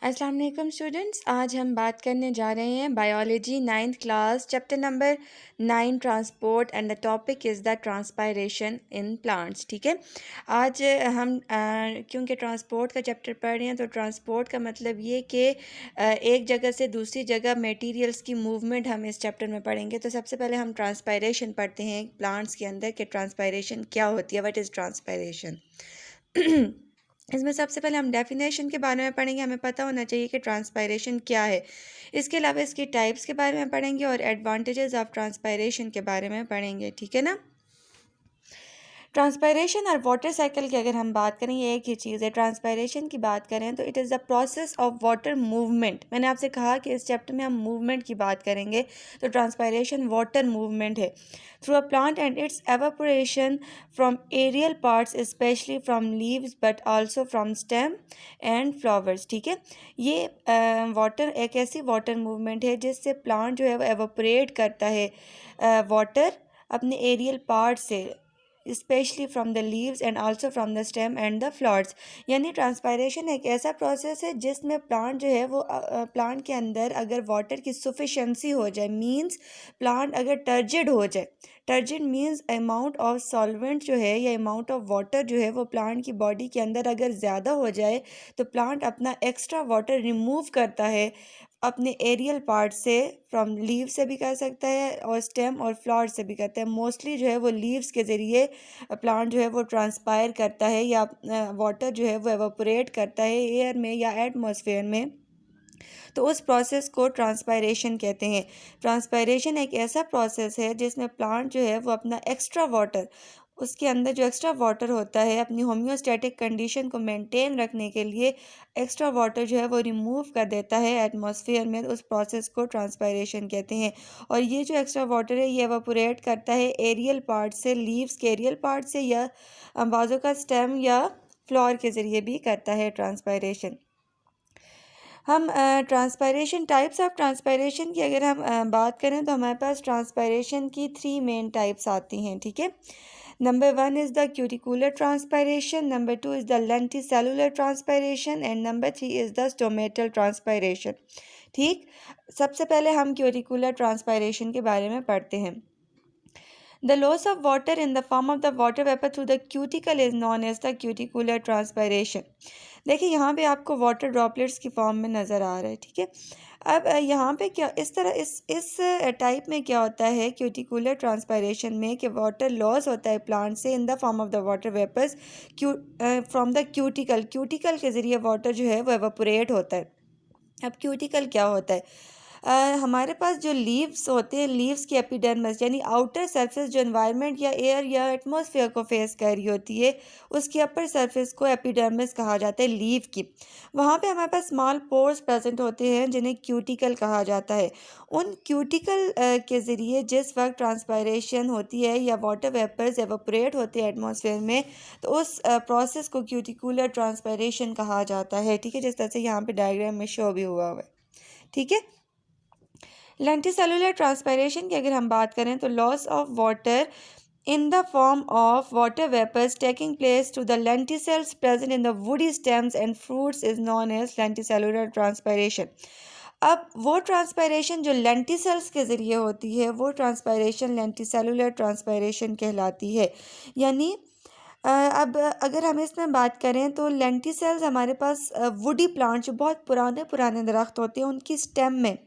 अस्सलाम वालेकुम स्टूडेंट्स। आज हम बात करने जा रहे हैं biology 9th class chapter number 9 transport and the topic is the transpiration in plants. ठीक है, आज हम क्योंकि ट्रांसपोर्ट का चैप्टर पढ़ रहे हैं तो ट्रांसपोर्ट का मतलब ये कि एक जगह से दूसरी जगह मटेरियल्स की मूवमेंट हम इस चैप्टर में पढ़ेंगे। तो सबसे पहले हम ट्रांसपायरेशन पढ़ते हैं प्लांट्स के अंदर कि ट्रांसपायरेशन क्या होती है, व्हाट इज़ ट्रांसपायरेशन। इसमें सबसे पहले हम डेफिनेशन के बारे में पढ़ेंगे। हमें पता होना चाहिए कि ट्रांसपायरेशन क्या है। इसके अलावा इसकी टाइप्स के बारे में पढ़ेंगे और एडवांटेजेस ऑफ ट्रांसपायरेशन के बारे में पढ़ेंगे। ठीक है ना। ट्रांसपायरेशन और वाटर साइकिल की अगर हम बात करें, ये एक ही चीज़ है। ट्रांसपायरेशन की बात करें तो it is the process of water movement. मैंने आपसे कहा कि इस चैप्टर में हम मूवमेंट की बात करेंगे, तो ट्रांसपायरेशन वाटर मूवमेंट है through a plant and it's evaporation from aerial parts specially from leaves but also from stem and flowers. ठीक है, ये वाटर एक ऐसी वाटर मूवमेंट है जिससे प्लांट जो है वो एवापोरेट करता है वाटर अपने एरियल पार्ट से, specially from the leaves and also from the stem and the flowers. यानी ट्रांसपायरेशन एक ऐसा प्रोसेस है जिसमें प्लांट जो है वो प्लांट के अंदर अगर वाटर की सफिशेंसी हो जाए, मींस प्लांट अगर टर्जिड हो जाए, turgid means amount of solvent जो है या अमाउंट ऑफ वाटर जो है वो प्लांट की बॉडी के अंदर अगर ज़्यादा हो जाए तो प्लांट अपना एक्स्ट्रा वाटर रिमूव करता है अपने एरियल पार्ट से, फ्रॉम लीव से भी कर सकता है और स्टेम और फ्लावर से भी करता है। मोस्टली जो है वो लीव्स के ज़रिए प्लांट जो है वो ट्रांसपायर करता है या वाटर जो है वो एवापोरेट करता है एयर में या एटमॉस्फेयर में, तो उस प्रोसेस को ट्रांसपायरेशन कहते हैं। ट्रांसपायरेशन एक ऐसा प्रोसेस है जिसमें प्लांट जो है वो अपना एक्स्ट्रा वाटर, उसके अंदर जो एक्स्ट्रा वाटर होता है अपनी होम्योस्टैटिक कंडीशन को मेंटेन रखने के लिए एक्स्ट्रा वाटर जो है वो रिमूव कर देता है एटमॉस्फेयर में। उस प्रोसेस को ट्रांसपायरेशन कहते हैं। और ये जो एक्स्ट्रा वाटर है ये एवापोरेट करता है एरियल पार्ट से, लीव्स के एरियल पार्ट से, या बाजू का स्टेम या फ्लावर के ज़रिए भी करता है ट्रांसपायरेशन। हम ट्रांसपायरेशन, टाइप्स ऑफ ट्रांसपायरेशन की अगर हम बात करें तो हमारे पास ट्रांसपायरेशन की 3 मेन टाइप्स आती हैं। ठीक है, number 1 is the cuticular transpiration, number 2 is the lenticular transpiration and number 3 is the stomatal transpiration. ठीक, सबसे पहले हम क्यूटिकुलर ट्रांसपायरेशन के बारे में पढ़ते हैं। The loss of water in the form of the water vapor through the cuticle is known as the cuticular transpiration। देखिए यहाँ पे आपको वाटर ड्रॉपलेट्स की फॉर्म में नज़र आ रहा है। ठीक है, अब यहाँ पे क्या इस तरह इस टाइप में क्या होता है क्यूटिकुलर ट्रांसपायरेशन में कि वाटर लॉस होता है प्लांट से in the form of the water vapours from the cuticle. Cuticle के ज़रिए वाटर जो है वो एवापोरेट होता है। अब क्यूटिकल क्या होता है? हमारे पास जो लीव्स होते हैं, लीव्स की एपिडर्मिस यानी आउटर सरफेस जो एनवायरनमेंट या एयर या एटमॉस्फेयर को फेस कर रही होती है, उसकी अपर सरफेस को एपिडर्मिस कहा जाता है लीव की। वहाँ पे हमारे पास स्मॉल पोर्स प्रेजेंट होते हैं जिन्हें क्यूटिकल कहा जाता है। उन क्यूटिकल के ज़रिए जिस वक्त ट्रांसपायरेशन होती है या वाटर वेपर्स एवोपरेट होते हैं एटमॉस्फेयर में, तो उस प्रोसेस को क्यूटिकुलर ट्रांसपायरेशन कहा जाता है। ठीक है, जिस तरह से यहाँ पे डायग्राम में शो भी हुआ है। ठीक है, लेंटिसेलुलर ट्रांसपायरेशन की अगर हम बात करें तो loss of water in the form of water vapors taking place to the lenticels present in the woody stems and fruits is known as lenticellular transpiration। अब वो ट्रांसपायरेशन जो लेंटिसेल्स के ज़रिए होती है वो ट्रांसपायरेशन लेंटिसेलुलर ट्रांसपायरेशन कहलाती है। यानी अब अगर हम इसमें बात करें तो लेंटिसेल्स हमारे पास वुडी प्लांट जो बहुत पुराने पुराने दरख्त होते हैं उनकी स्टेम में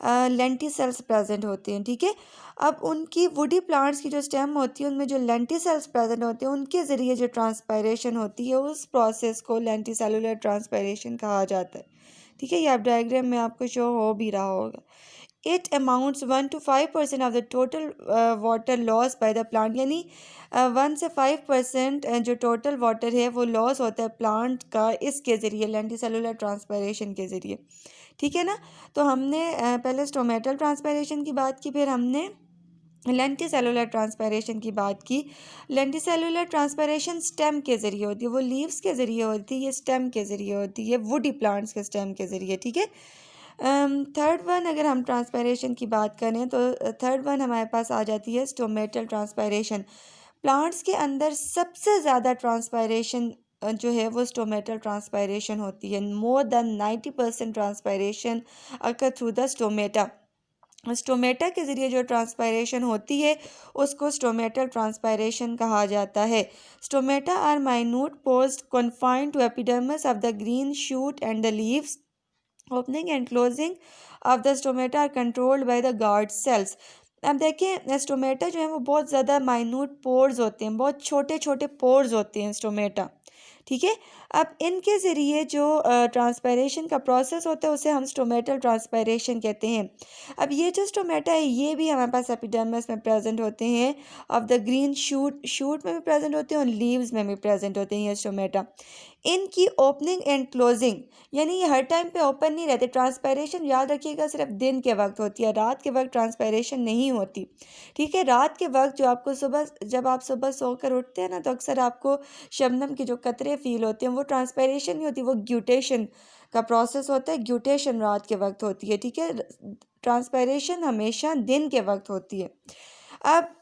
लेंटिसेल्स प्रेजेंट होते हैं। ठीक है, अब उनकी वुडी प्लांट्स की जो स्टेम होती है उनमें जो लेंटिसेल्स प्रेजेंट होते हैं उनके ज़रिए जो ट्रांसपायरेशन होती है उस प्रोसेस को लेंटिसेलुलर ट्रांसपायरेशन कहा जाता है। ठीक है, ये आप डायग्राम में आपको शो हो भी रहा होगा। It amounts 1 to 5% of the total water loss by the plant. यानी 1 से 5% जो टोटल वाटर है वो लॉस होता है प्लांट का इसके ज़रिए, लेंटिसेलुलर ट्रांसपायरेशन के ज़रिए। ठीक है ना, तो हमने पहले स्टोमेटल ट्रांसपायरेशन की बात की, फिर हमने लेंटिसेलुलर ट्रांसपायरेशन की बात की। लेंटिसेलुलर ट्रांसपायरेशन स्टेम के ज़रिए होती है, वो लीव्स के ज़रिए होती है, ये स्टेम के ज़रिए होती है, वुडी प्लांट्स के स्टेम के ज़रिए। ठीक है, थर्ड वन अगर हम ट्रांसपायरेशन की बात करें तो थर्ड वन हमारे पास आ जाती है स्टोमेटल ट्रांसपायरेशन। प्लांट्स के अंदर सबसे ज़्यादा ट्रांसपायरेशन जो है वो स्टोमेटल ट्रांसपायरेशन होती है। More than 90% transpiration occur through the stomata. Stomata के ज़रिए जो ट्रांसपायरेशन होती है उसको स्टोमेटल ट्रांसपायरेशन कहा जाता है। Stomata are minute pores confined to epidermis of the green shoot and the leaves. Opening and closing of the stomata are controlled by the guard cells. अब देखें स्टोमेटा जो है वो बहुत ज़्यादा माइन्यूट पोर्स होते हैं, बहुत छोटे छोटे पोर्स होते हैं स्टोमेटा, ठीक है। अब इनके ज़रिए जो ट्रांसपायरेशन का प्रोसेस होता है उसे हम स्टोमेटल ट्रांसपायरेशन कहते हैं। अब ये जो स्टोमेटा है ये भी हमारे पास एपिडर्मिस में प्रेजेंट होते हैं, ऑफ द ग्रीन शूट में भी प्रेजेंट होते हैं और लीव्स में भी प्रेजेंट होते हैं ये स्टोमेटा। इनकी ओपनिंग एंड क्लोजिंग यानी ये हर टाइम पे ओपन नहीं रहते। ट्रांसपायरेशन याद रखिएगा सिर्फ दिन के वक्त होती है, रात के वक्त ट्रांसपायरेशन नहीं होती, ठीक है। रात के वक्त जो आपको सुबह, जब आप सुबह सोकर उठते हैं ना तो अक्सर आपको शबनम के जो कतरे फील होते हैं वो ट्रांसपायरेशन नहीं होती, वो ग्यूटेशन का प्रोसेस होता है। ग्यूटेशन रात के वक्त होती है, ठीक है। ट्रांसपायरेशन हमेशा दिन के वक्त होती है। अब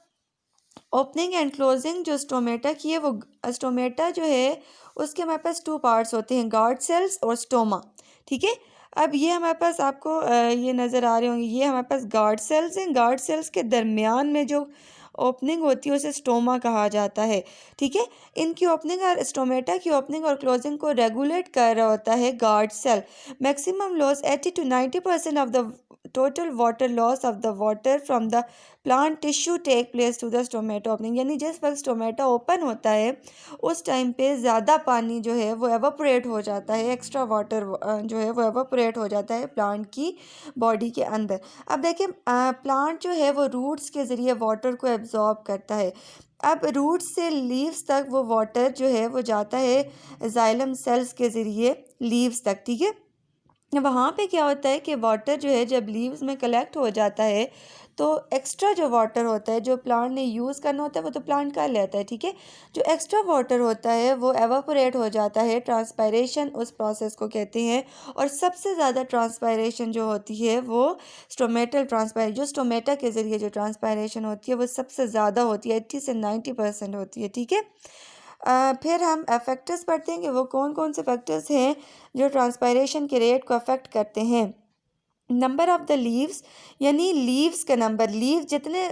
ओपनिंग एंड क्लोजिंग जो स्टोमेटा की है वो स्टोमेटा जो है उसके हमारे पास 2 पार्ट्स होते हैं, गार्ड सेल्स और स्टोमा, ठीक है। अब ये हमारे पास आपको ये नज़र आ रहे होंगे, ये हमारे पास गार्ड सेल्स हैं। गार्ड सेल्स के दरमियान में जो ओपनिंग होती है उसे स्टोमा कहा जाता है, ठीक है। इनकी ओपनिंग और स्टोमेटा की ओपनिंग और क्लोजिंग को रेगुलेट कर रहा होता है guard cell. Maximum loss 80 to 90% of the total water loss of the water from the plant tissue take place to the stomata opening. यानी जिस वक्त स्टोमेटा ओपन होता है उस टाइम पे ज़्यादा पानी जो है वो एवापोरेट हो जाता है, एक्स्ट्रा वाटर जो है वो एवापोरेट हो जाता है प्लांट की बॉडी के अंदर। अब देखिए प्लांट जो है वो रूट्स के ज़रिए वाटर को एब्जॉर्ब करता है। अब रूट्स से लीव्स तक वो वाटर जो है वो जाता है जाइलम सेल्स के ज़रिए लीव्स तक, ठीक है। वहाँ पे क्या होता है कि वाटर जो है जब लीव्स में कलेक्ट हो जाता है तो एक्स्ट्रा जो वाटर होता है जो प्लांट ने यूज़ करना होता है वो तो प्लांट कर लेता है, ठीक है। जो एक्स्ट्रा वाटर होता है वो एवापोरेट हो जाता है, ट्रांसपायरेशन उस प्रोसेस को कहते हैं। और सबसे ज़्यादा ट्रांसपायरेशन जो होती है वो स्टोमेटल ट्रांसपायरेशन, जो स्टोमेटा के ज़रिए जो ट्रांसपायरेशन होती है वो सबसे ज़्यादा होती है, 80 से 90% होती है, ठीक है। फिर हम फैक्टर्स पढ़ते हैं कि वो कौन कौन से फैक्टर्स हैं जो ट्रांसपायरेशन के रेट को अफेक्ट करते हैं। नंबर ऑफ़ द लीव्स यानी लीव्स का नंबर, लीव जितने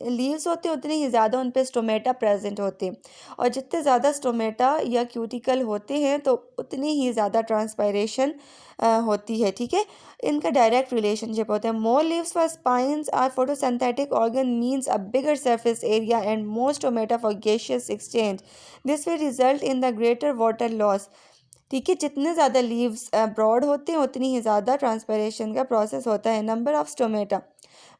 लीव्स होते हैं उतने ही ज़्यादा उन पे स्टोमेटा प्रेजेंट होते हैं, और जितने ज़्यादा स्टोमेटा या क्यूटिकल होते हैं तो उतनी ही ज़्यादा ट्रांसपायरेशन होती है, ठीक है। इनका डायरेक्ट रिलेशनशिप होता है। More leaves for spines are photosynthetic organ means a bigger surface area and more stomata for gaseous exchange, this will result in the greater water loss, ठीक है। जितने ज़्यादा लीव्स ब्रॉड होते हैं उतनी ही ज़्यादा ट्रांसपायरेशन का प्रोसेस होता है। Number of stomata,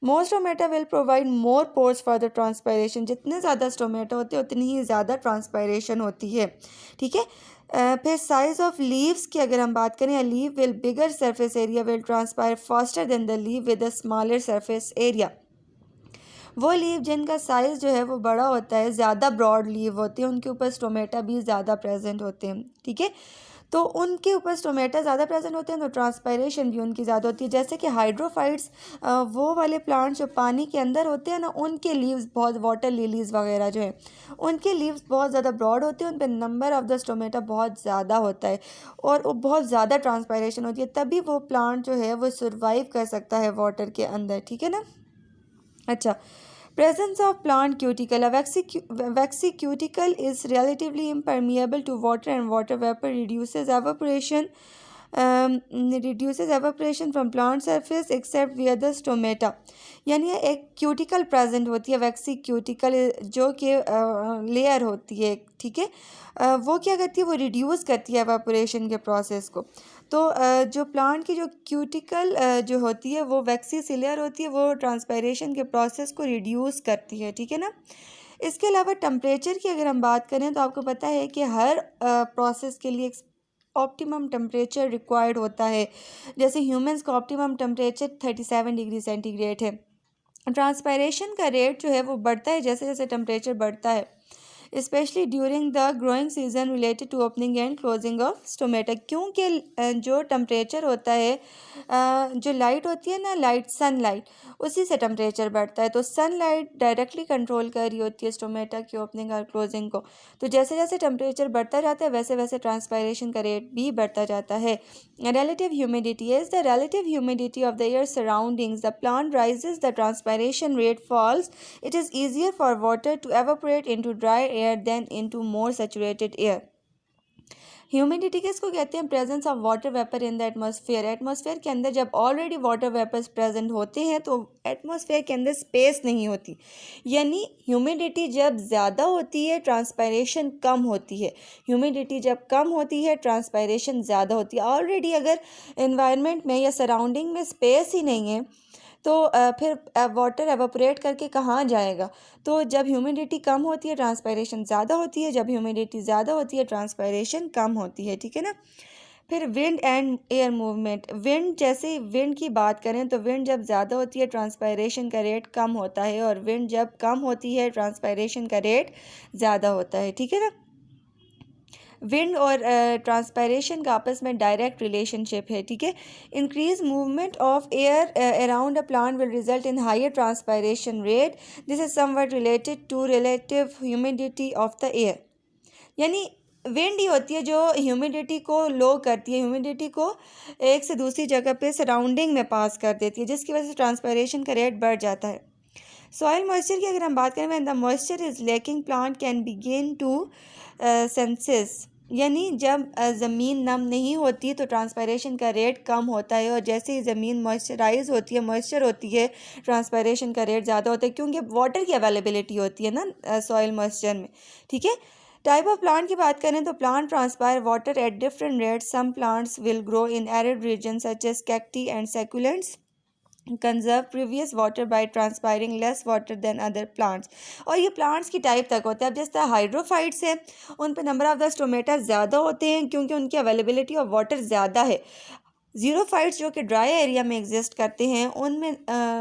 more stomata will provide more pores for the transpiration, जितने ज़्यादा स्टोमेटा होते हैं उतनी ही ज़्यादा ट्रांसपायरेशन होती है, ठीक है। फिर साइज ऑफ लीव्स की अगर हम बात करें, leave will bigger surface area will transpire faster than the leave with a smaller surface area. वो लीव जिनका साइज़ जो है वो बड़ा होता है, ज़्यादा ब्रॉड लीव होती है, उनके ऊपर स्टोमेटा भी ज़्यादा प्रेजेंट होते हैं, ठीक है। तो उनके ऊपर स्टोमेटा ज़्यादा प्रेजेंट होते हैं तो ट्रांसपायरेशन भी उनकी ज़्यादा होती है। जैसे कि हाइड्रोफाइट्स, वो वाले प्लांट्स जो पानी के अंदर होते हैं ना, उनके लीव्स बहुत, वाटर लिलीज़ वगैरह जो है उनके लीव्स बहुत ज़्यादा ब्रॉड होते हैं, उन पर नंबर ऑफ़ द स्टोमेटा बहुत ज़्यादा होता है और वो बहुत ज़्यादा ट्रांसपायरेशन होती है, तभी वो प्लांट जो है वो सर्वाइव कर सकता है वाटर के अंदर, ठीक है ना। अच्छा, presence of plant cuticle. A waxy cuticle is relatively impermeable to water and water vapor reduces evaporation from plant surface except via the stomata। यानी एक क्यूटिकल प्रेजेंट होती है, वैक्सी क्यूटिकल जो कि लेयर होती है, ठीक है। वो क्या करती है, वो रिड्यूस करती है एवापोरेशन के प्रोसेस को। तो जो प्लांट की जो क्यूटिकल जो होती है वो वैक्सी सी लेयर होती है, वो ट्रांसपायरेशन के प्रोसेस को रिड्यूस करती है, ठीक है ना। इसके अलावा टेम्परेचर की अगर हम बात करें तो आपको पता है कि हर प्रोसेस के लिए ऑप्टिमम टेम्परेचर रिक्वायर्ड होता है। जैसे ह्यूमंस का ऑप्टिमम टेम्परेचर 37 डिग्री सेंटीग्रेड है। ट्रांसपायरेशन का रेट जो है वो बढ़ता है जैसे जैसे टेम्परेचर बढ़ता है। Specially during the growing season related to opening and closing of stomata, क्योंकि जो टेम्परेचर होता है, जो लाइट होती है ना, लाइट सनलाइट, उसी से टेम्परेचर बढ़ता है। तो सनलाइट डायरेक्टली कंट्रोल कर रही होती है स्टोमेटा की ओपनिंग और क्लोजिंग को। तो जैसे जैसे टेम्परेचर बढ़ता जाता है वैसे वैसे ट्रांसपायरेशन का रेट भी बढ़ता जाता है। Relative humidity is the relative humidity of the air surroundings. The plant rises, the transpiration rate falls. It is easier for water to evaporate into dry air than into more saturated air. Humidity किसको कहते हैं? Presence of water vapour in the atmosphere. Atmosphere के अंदर जब already water vapours present होते हैं तो atmosphere के अंदर स्पेस नहीं होती, यानी ह्यूमिडिटी जब ज़्यादा होती है ट्रांसपायरेशन कम होती है, ह्यूमिडिटी जब कम होती है ट्रांसपायरेशन ज़्यादा होती है। ऑलरेडी अगर एनवायरनमेंट में या सराउंडिंग में स्पेस ही नहीं है तो फिर वाटर एवापोरेट करके कहाँ जाएगा? तो जब ह्यूमिडिटी कम होती है ट्रांसपायरेशन ज़्यादा होती है, जब ह्यूमिडिटी ज़्यादा होती है ट्रांसपायरेशन कम होती है, ठीक है ना। फिर wind and air movement. Wind, जैसे विंड की बात करें तो विंड जब ज़्यादा होती है ट्रांसपायरेशन का रेट कम होता है, और विंड जब कम होती है ट्रांसपायरेशन का रेट ज़्यादा होता है, ठीक है ना। विंड और ट्रांसपायरेशन का आपस में डायरेक्ट रिलेशनशिप है, ठीक है। Increase movement of air around a plant will result in higher transpiration rate. This is something related to relative humidity of the air. यानी विंड ही होती है जो ह्यूमिडिटी को लो करती है, ह्यूमिडिटी को एक से दूसरी जगह पे सराउंडिंग में पास कर देती है, जिसकी वजह से ट्रांसपायरेशन का रेट बढ़ जाता है। सॉइल मॉइस्चर की अगर हम बात करें, when the moisture is lacking plant can begin to senses, यानी जब ज़मीन नम नहीं होती तो ट्रांसपायरेशन का रेट कम होता है, और जैसे ही ज़मीन मॉइस्चराइज होती है, मॉइस्चर होती है, ट्रांसपायरेशन का रेट ज़्यादा होता है, क्योंकि वाटर की अवेलेबिलिटी होती है ना सॉइल मॉइस्चर में, ठीक है। टाइप ऑफ प्लांट की बात करें तो plant transpire water at different rates. Some plants will grow in arid region such as cacti and succulents conserve previous water by transpiring less water than other plants. और ये plants की type तक होता है। अब जिस तरह हाइड्रोफाइट्स हैं उन पे नंबर ऑफ द स्टोमेटा ज़्यादा होते हैं क्योंकि उनकी अवेलेबिलिटी ऑफ वाटर ज़्यादा है। ज़ीरोफाइट्स जो कि ड्राई एरिया में एग्जिस्ट करते हैं उनमें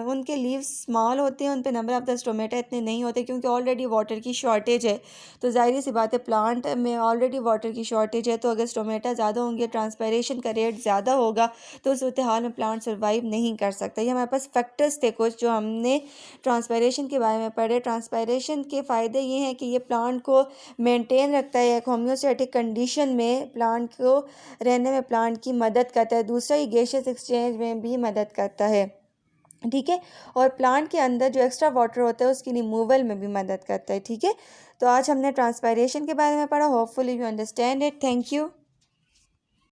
उनके लीव्स स्मॉल होते हैं, उन पे नंबर ऑफ द स्टोमेटा इतने नहीं होते क्योंकि ऑलरेडी वाटर की शॉर्टेज है। तो ज़ाहिर सी बात है प्लांट में ऑलरेडी वाटर की शॉर्टेज है, तो अगर स्टोमेटा ज़्यादा होंगे, ट्रांसपायरेशन का रेट ज़्यादा होगा, तो उस सूरत हाल में प्लांट सर्वाइव नहीं कर सकता। ये हमारे पास फैक्टर्स थे कुछ जो हमने ट्रांसपायरेशन के बारे में पढ़े। ट्रांसपायरेशन के फ़ायदे ये हैं कि ये प्लांट को मेनटेन रखता है, एक होम्योस्टैटिक कंडीशन में प्लांट को रहने में प्लांट की मदद करता है। दूसरा, ये गैसेस एक्सचेंज में भी मदद करता है, ठीक है। और प्लांट के अंदर जो एक्स्ट्रा वाटर होता है उसकी रिमूवल में भी मदद करता है, ठीक है। तो आज हमने ट्रांसपायरेशन के बारे में पढ़ा। Hopefully you understand it. Thank you.